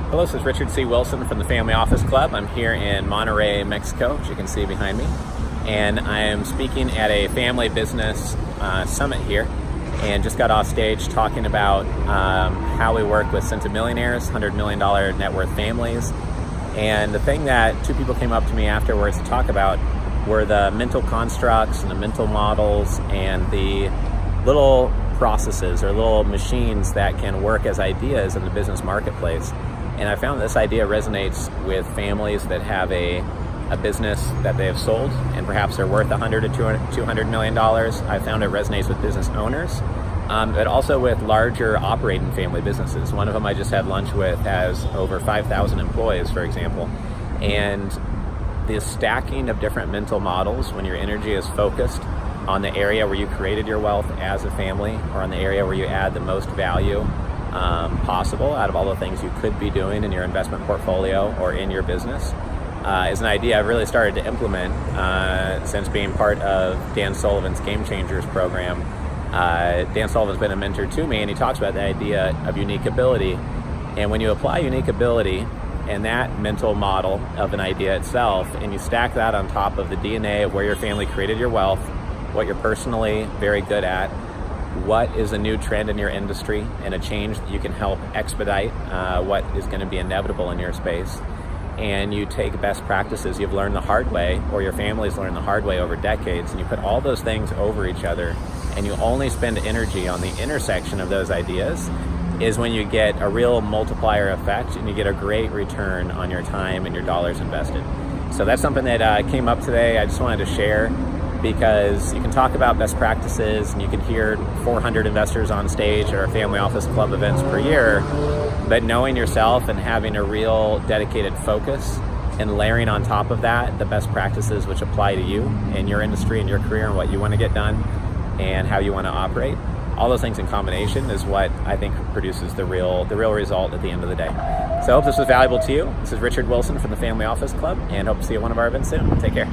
Hello, this is Richard C. Wilson from the Family Office Club. I'm here in Monterrey, Mexico, as you can see behind me. And I am speaking at a family business summit here, and just got off stage talking about how we work with centimillionaires, $100 million net worth families. And the thing that two people came up to me afterwards to talk about were the mental constructs and the mental models and the little processes or little machines that can work as ideas in the business marketplace. And I found this idea resonates with families that have a business that they have sold and perhaps they're worth $100 to $200 million. I found it resonates with business owners, but also with larger operating family businesses. One of them I just had lunch with has over 5,000 employees, for example. And the stacking of different mental models when your energy is focused on the area where you created your wealth as a family, or on the area where you add the most value possible out of all the things you could be doing in your investment portfolio or in your business, is an idea I've really started to implement since being part of Dan Sullivan's Game Changers program. Dan Sullivan's been a mentor to me, and he talks about the idea of unique ability. And when you apply unique ability and that mental model of an idea itself, and you stack that on top of the DNA of where your family created your wealth, what you're personally very good at, what is a new trend in your industry and a change that you can help expedite what is going to be inevitable in your space, and you take best practices you've learned the hard way, or your family's learned the hard way over decades, and you put all those things over each other, and you only spend energy on the intersection of those ideas, is when you get a real multiplier effect and you get a great return on your time and your dollars invested. So that's something that came up today. I just wanted to share, because you can talk about best practices and you can hear 400 investors on stage at our Family Office Club events per year, but knowing yourself and having a real dedicated focus and layering on top of that the best practices which apply to you and your industry and your career and what you want to get done and how you want to operate, all those things in combination is what I think produces the real result at the end of the day. So I hope this was valuable to you. This is Richard Wilson from the Family Office Club, and hope to see you at one of our events soon. Take care.